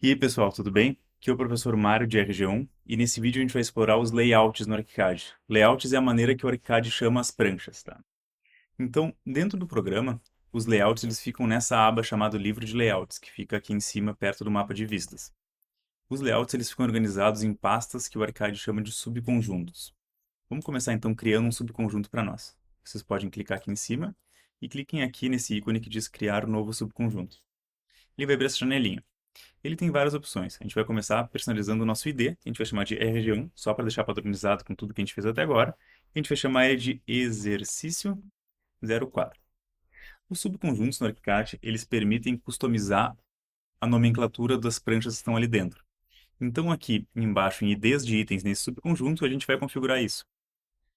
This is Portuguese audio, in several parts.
E aí, pessoal, tudo bem? Aqui é o professor Mário de RG1 e nesse vídeo a gente vai explorar os layouts no ArchiCAD. Layouts é a maneira que o ArchiCAD chama as pranchas, tá? Então, dentro do programa, os layouts eles ficam nessa aba chamada Livro de Layouts, que fica aqui em cima, perto do mapa de vistas. Os layouts eles ficam organizados em pastas que o ArchiCAD chama de subconjuntos. Vamos começar então criando um subconjunto para nós. Vocês podem clicar aqui em cima e cliquem aqui nesse ícone que diz Criar um novo subconjunto. Ele vai abrir essa janelinha. Ele tem várias opções. A gente vai começar personalizando o nosso ID, que a gente vai chamar de RG1, só para deixar padronizado com tudo que a gente fez até agora. A gente vai chamar ele de exercício 04. Os subconjuntos no ArchiCAD, eles permitem customizar a nomenclatura das pranchas que estão ali dentro. Então aqui embaixo, em IDs de itens nesse subconjunto, a gente vai configurar isso.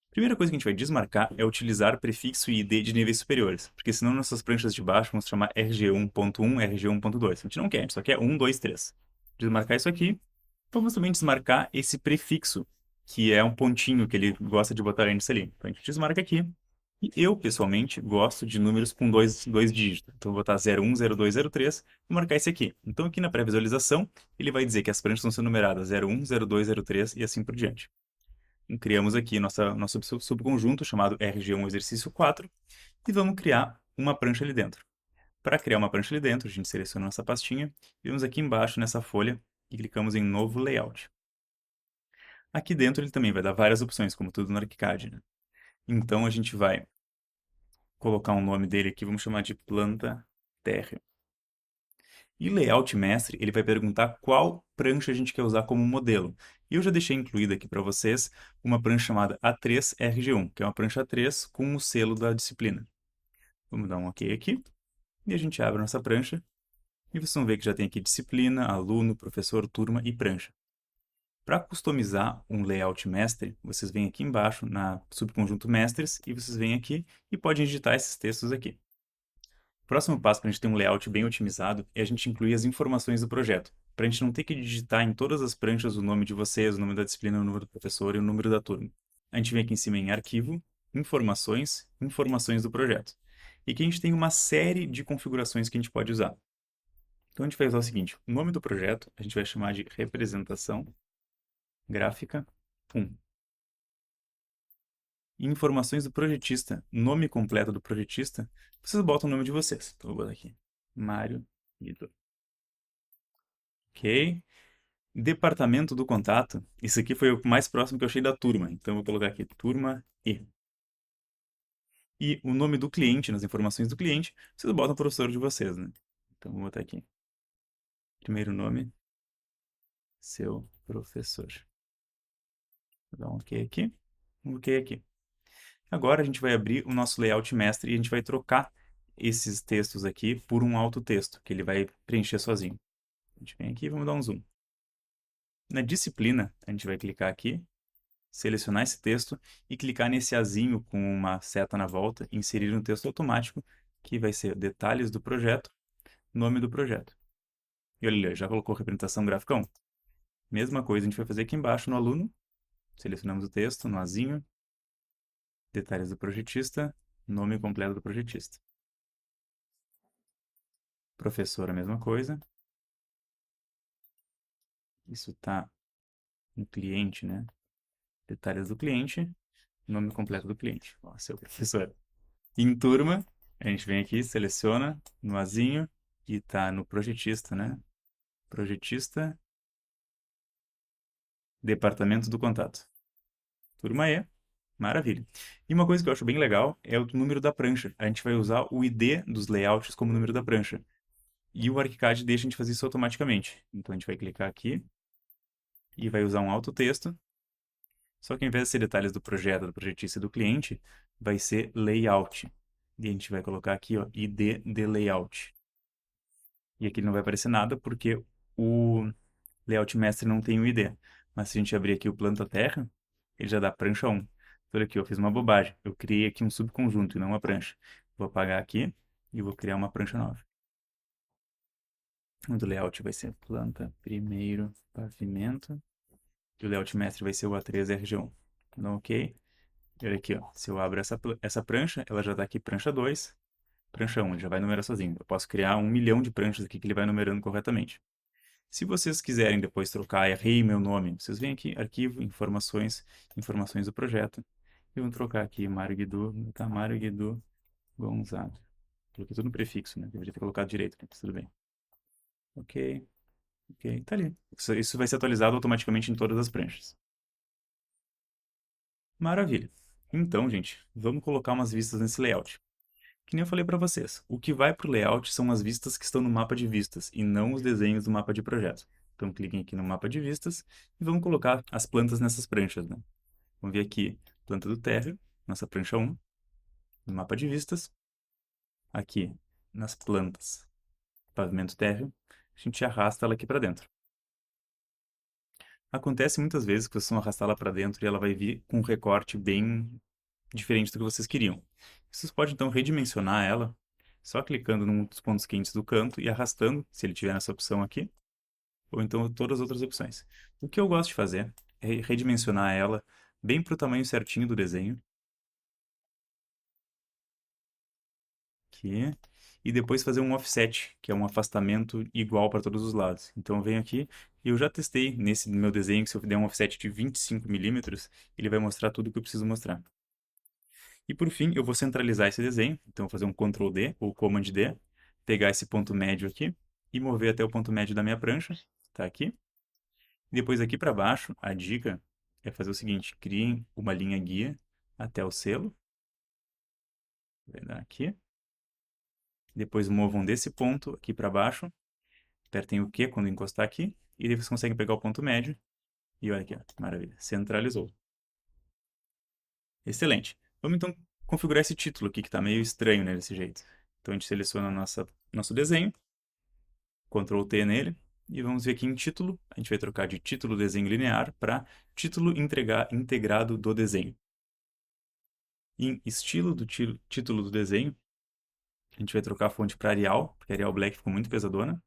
A primeira coisa que a gente vai desmarcar é utilizar prefixo e ID de níveis superiores, porque senão nossas pranchas de baixo vão se chamar RG1.1, RG1.2. A gente não quer, a gente só quer 1, 2, 3. Desmarcar isso aqui. Vamos também desmarcar esse prefixo, que é um pontinho que ele gosta de botar antes ali. Então a gente desmarca aqui. E eu, pessoalmente, gosto de números com dois dígitos. Então eu vou botar 01, 02, 03 e marcar esse aqui. Então aqui na pré-visualização, ele vai dizer que as pranchas vão ser numeradas 01, 02, 03 e assim por diante. Então, criamos aqui nosso subconjunto chamado RG1 exercício 4 e vamos criar uma prancha ali dentro. Para criar uma prancha ali dentro, a gente seleciona nossa pastinha, vemos aqui embaixo nessa folha e clicamos em Novo Layout. Aqui dentro ele também vai dar várias opções, como tudo no ArchiCAD, né? Então a gente vai colocar um nome dele aqui, vamos chamar de planta térrea. E Layout Mestre, ele vai perguntar qual prancha a gente quer usar como modelo. E eu já deixei incluído aqui para vocês uma prancha chamada A3RG1, que é uma prancha A3 com o selo da disciplina. Vamos dar um OK aqui. E a gente abre a nossa prancha. E vocês vão ver que já tem aqui disciplina, aluno, professor, turma e prancha. Para customizar um layout mestre, vocês vêm aqui embaixo na subconjunto mestres e vocês vêm aqui e podem digitar esses textos aqui. O próximo passo para a gente ter um layout bem otimizado é a gente incluir as informações do projeto, para a gente não ter que digitar em todas as pranchas o nome de vocês, o nome da disciplina, o número do professor e o número da turma. A gente vem aqui em cima em Arquivo, Informações, Informações do projeto. E aqui a gente tem uma série de configurações que a gente pode usar. Então a gente vai usar o seguinte, o nome do projeto a gente vai chamar de Representação Gráfica 1. Informações do projetista, nome completo do projetista, vocês botam o nome de vocês. Então, eu vou botar aqui, Mário Guido. Ok. Departamento do contato, isso aqui foi o mais próximo que eu achei da turma, então eu vou colocar aqui, turma E. E o nome do cliente, nas informações do cliente, vocês botam o professor de vocês, né? Então, vou botar aqui, primeiro nome, seu professor. Vou dar um OK aqui, um OK aqui. Agora a gente vai abrir o nosso layout mestre e a gente vai trocar esses textos aqui por um autotexto, que ele vai preencher sozinho. A gente vem aqui e vamos dar um zoom. Na disciplina, a gente vai clicar aqui, selecionar esse texto e clicar nesse azinho com uma seta na volta e inserir um texto automático, que vai ser detalhes do projeto, nome do projeto. E olha ali, já colocou representação gráfica 1. Mesma coisa a gente vai fazer aqui embaixo no aluno, selecionamos o texto no azinho, detalhes do projetista, nome completo do projetista. Professor, a mesma coisa. Isso está no cliente, né? Detalhes do cliente, nome completo do cliente. Ó, seu professor. Em turma, a gente vem aqui, seleciona no azinho e está no projetista, né? Projetista, departamento do contato. Turma E, maravilha. E uma coisa que eu acho bem legal é o número da prancha. A gente vai usar o ID dos layouts como número da prancha. E o ArchiCAD deixa a gente fazer isso automaticamente. Então a gente vai clicar aqui e vai usar um autotexto. Só que ao invés de ser detalhes do projeto, do projetista e do cliente, vai ser layout. E a gente vai colocar aqui, ó, ID de layout. E aqui não vai aparecer nada porque o layout mestre não tem o ID. Mas se a gente abrir aqui o planta terra, ele já dá prancha 1. Então, olha aqui, eu fiz uma bobagem. Eu criei aqui um subconjunto e não uma prancha. Vou apagar aqui e vou criar uma prancha nova. O do layout vai ser planta primeiro pavimento. E o layout mestre vai ser o A3RG1. Então, ok. E olha aqui, ó. Se eu abro essa prancha, ela já está aqui prancha 2, prancha 1. Ele já vai numerar sozinho. Eu posso criar 1 milhão de pranchas aqui que ele vai numerando corretamente. Se vocês quiserem depois trocar, errei meu nome, vocês vêm aqui, arquivo, informações, informações do projeto, e vão trocar aqui Mário Guidu, tá? Mário Guidu Gonzaga. Coloquei tudo no prefixo, né? Deveria ter colocado direito, mas tudo bem. Ok, ok, tá ali. Isso vai ser atualizado automaticamente em todas as pranchas. Maravilha. Então, gente, vamos colocar umas vistas nesse layout. Que nem eu falei para vocês, o que vai para o layout são as vistas que estão no mapa de vistas e não os desenhos do mapa de projeto. Então, cliquem aqui no mapa de vistas e vamos colocar as plantas nessas pranchas, né? Vamos ver aqui, planta do térreo, nossa prancha 1, no mapa de vistas. Aqui, nas plantas, pavimento térreo, a gente arrasta ela aqui para dentro. Acontece muitas vezes que vocês vão arrastar ela para dentro e ela vai vir com um recorte bem diferente do que vocês queriam. Vocês podem então redimensionar ela, só clicando num dos pontos quentes do canto e arrastando, se ele tiver essa opção aqui, ou então todas as outras opções. O que eu gosto de fazer é redimensionar ela bem para o tamanho certinho do desenho. Aqui. E depois fazer um offset, que é um afastamento igual para todos os lados. Então eu venho aqui e eu já testei nesse meu desenho que se eu der um offset de 25 milímetros, ele vai mostrar tudo o que eu preciso mostrar. E por fim, eu vou centralizar esse desenho. Então, eu vou fazer um Ctrl D ou Command D, pegar esse ponto médio aqui e mover até o ponto médio da minha prancha. Tá aqui. E depois aqui para baixo, a dica é fazer o seguinte: criem uma linha guia até o selo. Vai dar aqui. Depois movam desse ponto aqui para baixo. Apertem o Q quando encostar aqui. E daí vocês conseguem pegar o ponto médio. E olha aqui, ó, maravilha. Centralizou. Excelente. Vamos então configurar esse título aqui, que está meio estranho, né, desse jeito. Então a gente seleciona nosso desenho, Ctrl T nele, e vamos ver aqui em título, a gente vai trocar de título desenho linear para título integrado do desenho. Em estilo do título do desenho, a gente vai trocar a fonte para Arial, porque a Arial Black ficou muito pesadona.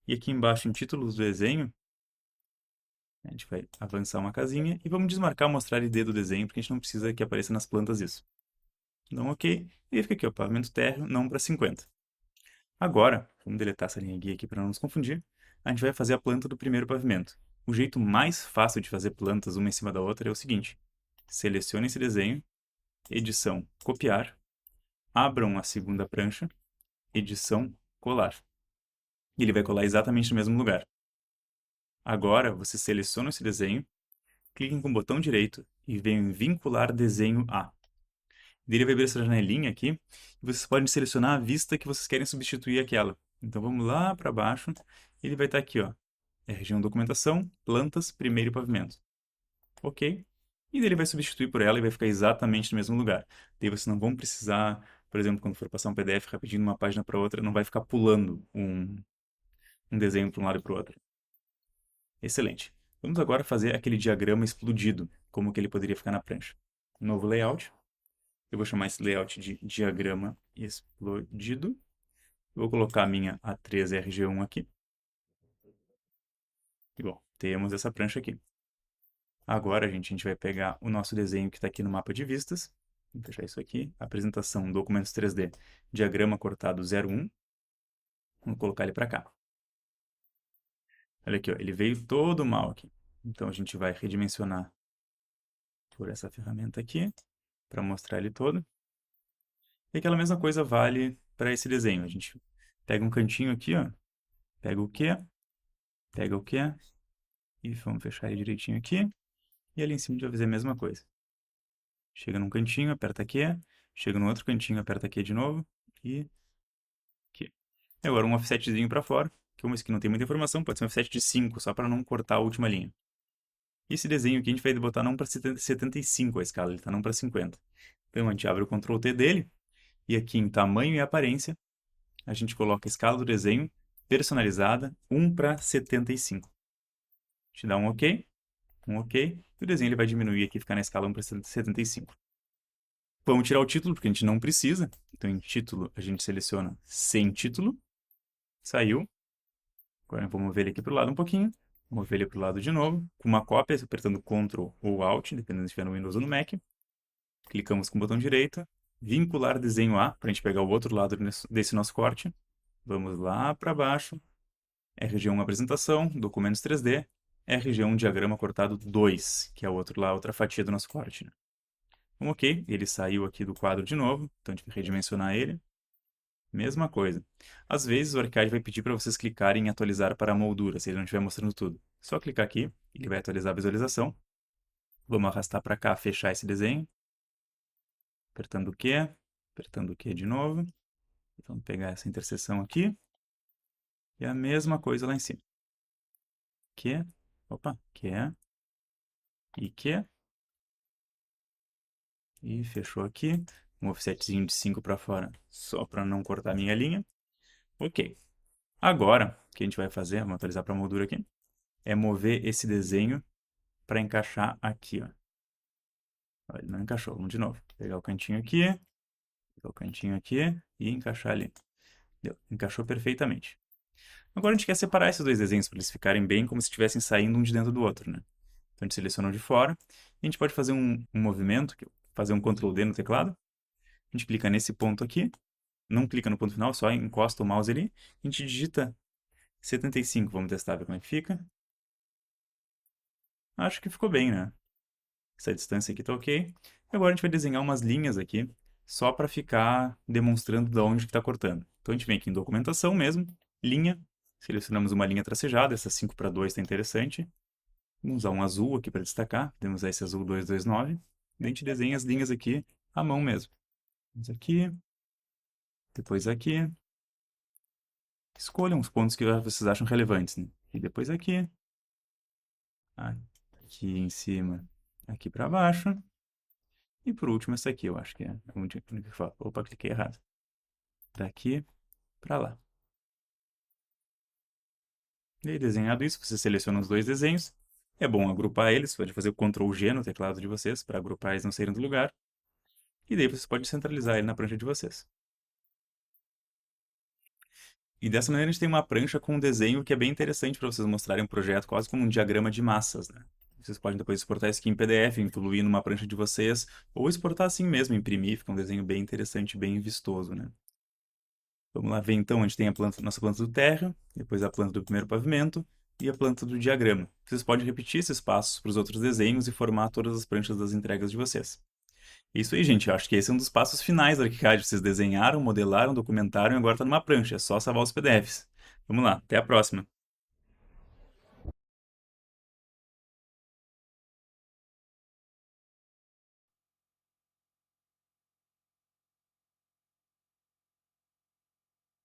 E aqui embaixo em título do desenho, a gente vai avançar uma casinha e vamos desmarcar mostrar ID do desenho, porque a gente não precisa que apareça nas plantas isso. Então, ok. E fica aqui, ó, pavimento térreo, não para 50. Agora, vamos deletar essa linha guia aqui para não nos confundir. A gente vai fazer a planta do primeiro pavimento. O jeito mais fácil de fazer plantas uma em cima da outra é o seguinte. Selecione esse desenho, edição, copiar, abram a segunda prancha, edição, colar. E ele vai colar exatamente no mesmo lugar. Agora, você seleciona esse desenho, cliquem com o botão direito e venham em vincular desenho a. Ele vai abrir essa janelinha aqui e vocês podem selecionar a vista que vocês querem substituir aquela. Então vamos lá para baixo, ele vai estar aqui, ó. É região documentação, plantas, primeiro pavimento. Ok? E daí ele vai substituir por ela e vai ficar exatamente no mesmo lugar. Daí vocês não vão precisar, por exemplo, quando for passar um PDF rapidinho de uma página para outra, não vai ficar pulando um desenho para um lado e para o outro. Excelente. Vamos agora fazer aquele diagrama explodido, como que ele poderia ficar na prancha. Novo layout. Eu vou chamar esse layout de diagrama explodido. Vou colocar a minha A3RG1 aqui. E bom, temos essa prancha aqui. Agora, gente, a gente vai pegar o nosso desenho que está aqui no mapa de vistas. Vou fechar isso aqui. Apresentação, documentos 3D, diagrama cortado 01. Vamos colocar ele para cá. Olha aqui, ó, ele veio todo mal aqui. Então, a gente vai redimensionar por essa ferramenta aqui, para mostrar ele todo. E aquela mesma coisa vale para esse desenho. A gente pega um cantinho aqui, ó, pega o Q, pega o Q, e vamos fechar ele direitinho aqui. E ali em cima a gente vai fazer a mesma coisa. Chega num cantinho, aperta Q, chega no outro cantinho, aperta Q de novo, e aqui. E agora um offsetzinho para fora, que como esse aqui não tem muita informação, pode ser um offset de 5, só para não cortar a última linha. E esse desenho aqui a gente vai botar não para 75 a escala, ele está não para 50. Então a gente abre o Ctrl T dele, e aqui em tamanho e aparência, a gente coloca a escala do desenho personalizada 1 para 75. A gente dá um OK, e o desenho ele vai diminuir aqui, ficar na escala 1 para 75. Vamos tirar o título, porque a gente não precisa. Então, em título, a gente seleciona sem título. Saiu. Agora vou mover ele aqui para o lado um pouquinho. Mover ele para o lado de novo. Com uma cópia, apertando Ctrl ou Alt, dependendo se estiver no Windows ou no Mac. Clicamos com o botão direito. Vincular desenho A, para a gente pegar o outro lado desse nosso corte. Vamos lá para baixo. RG1 apresentação, documentos 3D, RG1 diagrama cortado 2, que é outra fatia do nosso corte, né? Então, ok, ele saiu aqui do quadro de novo, então a gente vai redimensionar ele. Mesma coisa. Às vezes o ArchiCAD vai pedir para vocês clicarem em atualizar para a moldura, se ele não estiver mostrando tudo. Só clicar aqui, ele vai atualizar a visualização. Vamos arrastar para cá, fechar esse desenho. Apertando o Q, apertando o Q de novo. Então, pegar essa interseção aqui. E a mesma coisa lá em cima. Q, opa, Q, e Q. E fechou aqui. Um offsetzinho de 5 para fora, só para não cortar a minha linha. Ok. Agora, o que a gente vai fazer, vamos atualizar para a moldura aqui, é mover esse desenho para encaixar aqui, ó. Ele não encaixou, vamos de novo. Pegar o cantinho aqui, pegar o cantinho aqui e encaixar ali. Deu. Encaixou perfeitamente. Agora a gente quer separar esses dois desenhos para eles ficarem bem como se estivessem saindo um de dentro do outro, né? Então a gente seleciona o de fora e a gente pode fazer um movimento, fazer um Ctrl D no teclado. A gente clica nesse ponto aqui, não clica no ponto final, só encosta o mouse ali. A gente digita 75, vamos testar, ver como é que fica. Acho que ficou bem, né? Essa distância aqui tá ok. Agora a gente vai desenhar umas linhas aqui, só para ficar demonstrando de onde que está cortando. Então a gente vem aqui em documentação mesmo, linha, selecionamos uma linha tracejada, essa 5:2 está interessante. Vamos usar um azul aqui para destacar, podemos usar esse azul 229. E a gente desenha as linhas aqui à mão mesmo. Vamos aqui, depois aqui. Escolham os pontos que vocês acham relevantes, né? E depois aqui, aqui em cima, aqui para baixo. E por último, essa aqui, eu acho que é onde que fala. Opa, cliquei errado. Daqui para lá. E aí, desenhado isso, você seleciona os dois desenhos. É bom agrupar eles, pode fazer o Ctrl G no teclado de vocês, para agrupar eles não saírem do lugar. E daí vocês podem centralizar ele na prancha de vocês. E dessa maneira a gente tem uma prancha com um desenho que é bem interessante para vocês mostrarem um projeto quase como um diagrama de massas, né? Vocês podem depois exportar isso aqui em PDF, incluir numa prancha de vocês, ou exportar assim mesmo, imprimir, fica um desenho bem interessante, bem vistoso, né? Vamos lá ver então, a gente tem a nossa planta do térreo, depois a planta do primeiro pavimento e a planta do diagrama. Vocês podem repetir esses passos para os outros desenhos e formar todas as pranchas das entregas de vocês. É isso aí, gente. Eu acho que esse é um dos passos finais do ArchiCAD. Vocês desenharam, modelaram, documentaram e agora está numa prancha. É só salvar os PDFs. Vamos lá, até a próxima.